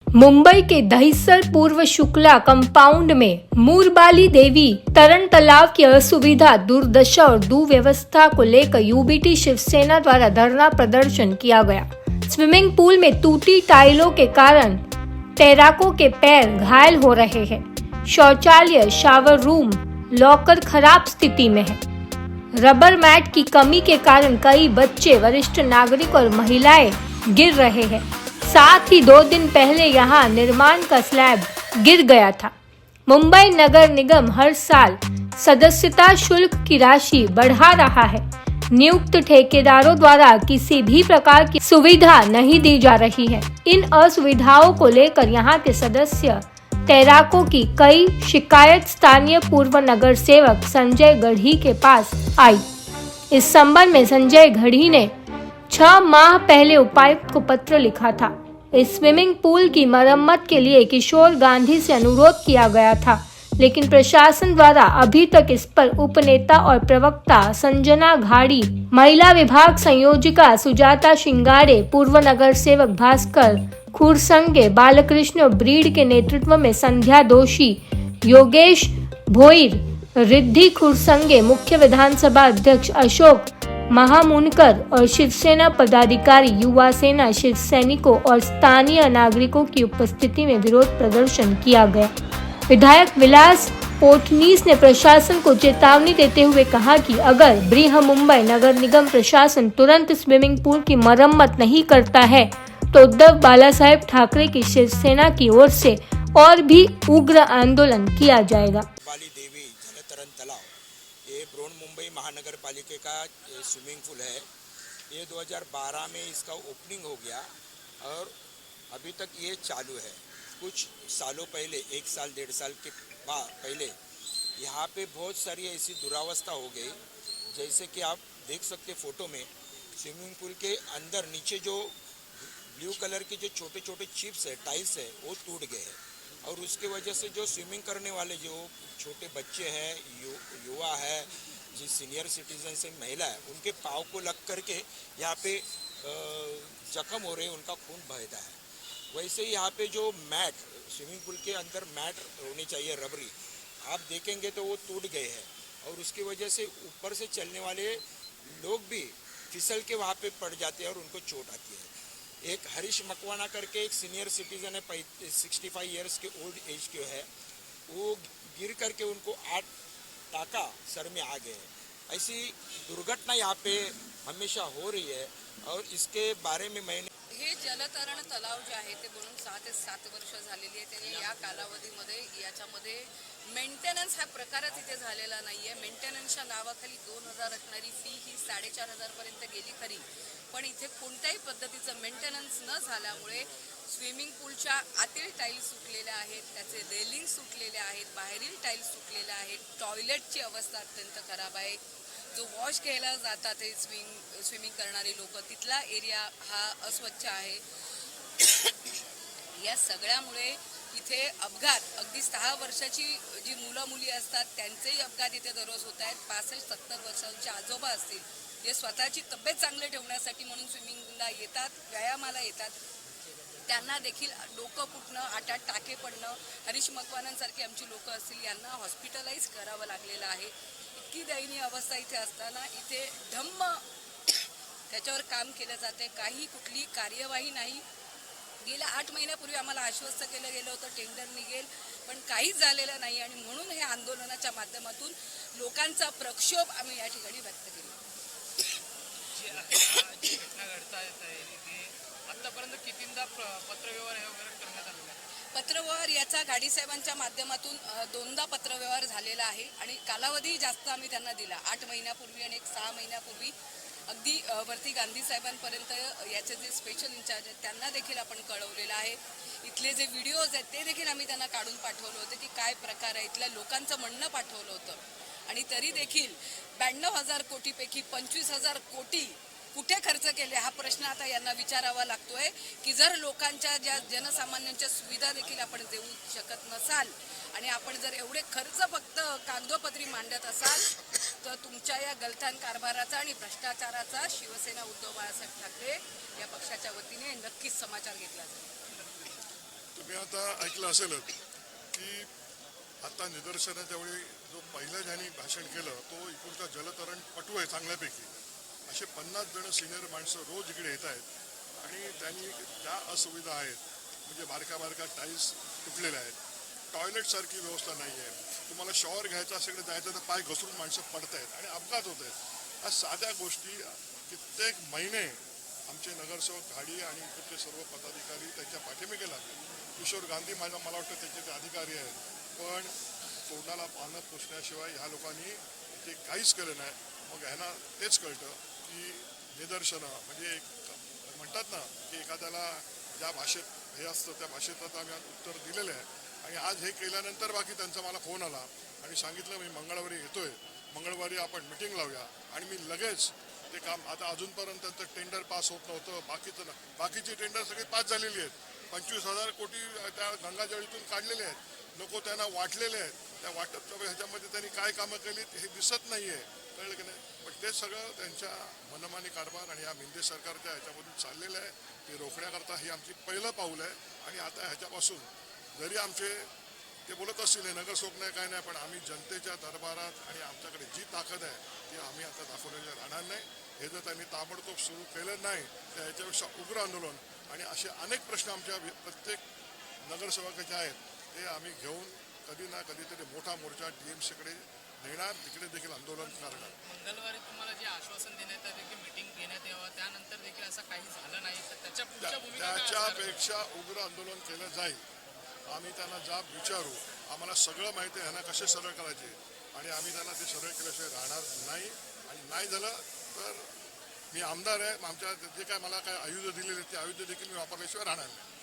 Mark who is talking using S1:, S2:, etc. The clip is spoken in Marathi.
S1: मुंबई के दहिसर पूर्व शुक्ला कंपाउंड में मूरबाली देवी तरण तालाब की असुविधा, दुर्दशा और दुव्यवस्था को लेकर यूबीटी शिवसेना द्वारा धरना प्रदर्शन किया गया। स्विमिंग पूल में टूटी टाइलों के कारण तैराकों के पैर घायल हो रहे हैं। शौचालय, शावर रूम, लॉकर खराब स्थिति में है। रबर मैट की कमी के कारण कई बच्चे, वरिष्ठ नागरिक और महिलाएं गिर रहे हैं। साथ ही 2 दिन पहले यहां निर्माण का स्लैब गिर गया था। मुंबई नगर निगम हर साल सदस्यता शुल्क की राशि बढ़ा रहा है। नियुक्त ठेकेदारों द्वारा किसी भी प्रकार की सुविधा नहीं दी जा रही है। इन असुविधाओं को लेकर यहां के सदस्य तैराकों की कई शिकायत स्थानीय पूर्व नगर सेवक संजय गढ़ी के पास आई। इस संबंध में संजय गढ़ी ने 6 माह पहले उपायुक्त को पत्र लिखा था। इस स्विमिंग पूल की मरम्मत के लिए किशोर गांधी से अनुरोध किया गया था, लेकिन प्रशासन द्वारा अभी तक इस पर उपनेता और प्रवक्ता संजना घाड़ी, महिला विभाग संयोजिका सुजाता शिंगारे, पूर्व नगर सेवक भास्कर खुरसंगे, बालकृष्ण ब्रीड के नेतृत्व में संध्या दोषी, योगेश भोईर, रिद्धि खुरसंगे, मुख्य विधानसभा अध्यक्ष अशोक महामुनकर और शिवसेना पदाधिकारी, युवा सेना, शिव सैनिकों और स्थानीय नागरिकों की उपस्थिति में विरोध प्रदर्शन किया गया। विधायक विलास पोटनीस ने प्रशासन को चेतावनी देते हुए कहा कि अगर बृहन मुंबई नगर निगम प्रशासन तुरंत स्विमिंग पूल की मरम्मत नहीं करता है तो उद्धव बालासाहेब ठाकरे की शिवसेना की ओर से और भी उग्र आंदोलन किया जाएगा।
S2: देवी जलतरण तालाब, ये बृहन मुंबई महानगर पालिका का स्विमिंग पूल है। ये 2012 में इसका ओपनिंग हो गया और अभी तक ये चालू है। कुछ सालों पहले, 1 साल 1.5 साल के पहले यहाँ पे बहुत सारी ऐसी दुरावस्था हो गई, जैसे कि आप देख सकते फोटो में, स्विमिंग पूल के अंदर नीचे जो ब्लू कलर के जो छोटे छोटे चिप्स है, टाइल्स है, वो टूट गए हैं और उसके वजह से जो स्विमिंग करने वाले जो छोटे बच्चे हैं, युवा है, जो सीनियर सिटीजन से महिला है, उनके पाँव को लग करके यहाँ पे जख्म हो रहे हैं, उनका खून बहता है। वैसे ही यहाँ पे जो मैट, स्विमिंग पूल के अंदर मैट होनी चाहिए रबरी, आप देखेंगे तो वो टूट गए हैं और उसकी वजह से ऊपर से चलने वाले लोग भी फिसल के वहाँ पे पड़ जाते हैं और उनको चोट आती है। एक हरीश मकवाना करके एक सीनियर सिटीजन है, 65 ईयर्स के ओल्ड एज के है, वो गिर करके उनको 8 टाका सर में आ गए हैं। ऐसी दुर्घटना यहाँ पे हमेशा हो रही है और इसके बारे में मैंने
S3: हे जलतरण तलाव जे आहे ते बनून 6 ते 7 वर्ष झालेली आहे। त्याने या कालावधीमध्ये याच्यामध्ये मेंटेनन्स हा प्रकारच इथे झालेला नाही आहे। मेंटेनन्सच्या नावाखाली 2000 असणारी फी ही 4500 पर्यंत गेली खरी, पण इथे कोणत्याही पद्धतीचं मेंटेनन्स न झाल्यामुळे स्विमिंग पूलच्या आतील टाईल्स सुटलेल्या आहेत, त्याचे रेलिंग सुटलेले आहेत, बाहेरील टाईल्स सुटलेले आहेत, टॉयलेटची अवस्था अत्यंत खराब आहे। जो वॉश घ्यायला जातात ते स्विमिंग करणारे लोक, तिथला एरिया हा अस्वच्छ आहे। या सगळ्यामुळे इथे अपघात, अगदी 6 वर्षाची जी मुलं मुली असतात त्यांचेही अपघात इथे दररोज होत आहेत। 65-70 वर्षांचे आजोबा असतील, जे स्वतःची तब्येत चांगली ठेवण्यासाठी म्हणून स्विमिंगला येतात, व्यायामाला येतात, त्यांना देखील डोकं फुटणं, 8-8 टाके पडणं, हरीश मकवानांसारखी आमची लोक असतील यांना हॉस्पिटलाइज करावं लागलेलं आहे। इतकी दयनीय अवस्था इथे असताना इथे धम्म त्याच्यावर काम केलं जाते, काही कुठली कार्यवाही नाही। गेल्या 8 महिन्यापूर्वी आम्हाला आश्वस्त केलं गेलं होतं टेंडर निघेल, पण काहीच झालेलं नाही आणि म्हणून हे आंदोलनाच्या माध्यमातून लोकांचा प्रक्षोभ आम्ही या ठिकाणी व्यक्त केला।
S4: घटना घडतायत आतापर्यंत कितींदा पत्रव्यवहार वगैरे करण्यात आलेला आहे?
S3: पत्रव्यवहार याचा गाडी साहेबांच्या माध्यमातून 2दा पत्रव्यवहार झालेला आहे आणि कालावधी जास्त आम्ही त्यांना दिला, 8 महिन्यापूर्वी आणि 6 महिन्यापूर्वी। अगदी वरती गांधी साहेबांपर्यंत याचे जे स्पेशल इंचार्ज आहेत त्यांना देखील आपण कळवलेलं आहे। इथले जे व्हिडिओज आहेत ते देखील आम्ही त्यांना काढून पाठवलं होतं की काय प्रकार आहे, इथल्या लोकांचं म्हणणं पाठवलं होतं आणि तरी देखील 92,000 कोटीपैकी 25,000 कोटी कुठे खर्च केले हा प्रश्न आता यांना विचारावा लागतोय की जर लोकांच्या ज्या जनसामान्यांच्या सुविधा देखील आपण देऊ शकत नसाल आणि आपण जर एवढे खर्च फक्त कागदोपत्री मांडत असाल तर तुमच्या या गलथान कारभाराचा आणि भ्रष्टाचाराचा शिवसेना उद्धव बाळासाहेब ठाकरे या पक्षाच्या वतीने नक्कीच समाचार घेतला जाईल।
S5: तुम्ही आता ऐकलं असेलच की आता निदर्शनाच्या वेळी जो पहिल्या ज्यांनी भाषण केलं तो इकडचा जलतरण पटू आहे चांगल्यापैकी. असे 50 जण सिनियर माणसं रोज इकडे येत आहेत आणि त्यांनी ज्या असुविधा आहेत म्हणजे बारक्या बारक्या टाईल्स तुटलेल्या आहेत, टॉयलेटसारखी व्यवस्था नाही आहे, तुम्हाला शॉवर घ्यायचा असेल जायचं तर पाय घसरून माणसं पडत आहेत आणि अपघात होत आहेत. या साध्या गोष्टी कित्येक महिने आमचे नगरसेवक घाडी आणि इकडचे सर्व पदाधिकारी त्यांच्या पाठीमागे लागले. किशोर गांधी मला वाटतं त्याचे ते अधिकारी आहेत, पण तोंडाला पानं पुसण्याशिवाय ह्या लोकांनी ते काहीच केलं नाही. मग ह्यांना तेच कळतं की निदर्शनं म्हणजे एक म्हणतात ना की एखाद्याला ज्या भाषेत हे असतं त्या भाषेत आता आम्ही आज उत्तर दिलेलं आहे. आणि आज हे केल्यानंतर बाकी त्यांचा मला फोन आला आणि सांगितलं मी मंगळवारी येतोय, मंगळवारी आपण मिटिंग लावूया. आणि मी लगेच ते काम आता अजूनपर्यंत त्यांचं टेंडर पास होत नव्हतं. बाकीची टेंडर सगळी पास झालेली आहेत. 25,000 कोटी त्या गंगाजळीतून काढलेले आहेत, लोक त्यांना वाटलेले आहेत. त्या वाटप ह्याच्यामध्ये त्यांनी काय कामं केली हे दिसत नाही आहे, कळलं की नाही. पण ते सगळं त्यांच्या मनमानी कारभार आणि या मिंदे सरकारच्या ह्याच्यामधून चाललेलं आहे. ते रोखण्याकरता ही आमची पहिलं पाऊल आहे. आणि आता ह्याच्यापासून जरी आमचे ते बोलत असतील हे नगरसेवक नाही काय नाही, पण आम्ही जनतेच्या दरबारात आणि आमच्याकडे जी ताकद आहे ती आम्ही आता दाखवलेली राहणार नाही. हे जर त्यांनी ताबडतोब सुरू केलं नाही तर ह्याच्यापेक्षा उग्र आंदोलन आणि असे अनेक प्रश्न आमच्या प्रत्येक नगरसेवकाचे आहेत ते आम्ही घेऊन कधी ना कधीतरी मोठा मोर्चा DMCकडे नेणार, तिकडे देखील आंदोलन करणार.
S4: मंगळवारी तुम्हाला जे आश्वासन देण्यात आले की मीटिंग घेण्यात यावं, त्यानंतर देखील असं काही झालं नाही, तर त्याच्या पुढच्या भूमिका काय असणार?
S5: त्याच्यापेक्षा उग्र आंदोलन केलं जाईल. आम्ही त्यांना जाब विचारू. आम्हाला सगळं माहिती आहे ह्यांना कसे सरळ करायचे आणि आम्ही त्यांना ते सरळ केल्याशिवाय राहणार नाही. आणि नाही झालं तर मी आमदार आहे, आमच्या जे काय मला काय आयुध दिलेले ते आयुध देखील मी वापरल्याशिवाय राहणार नाही.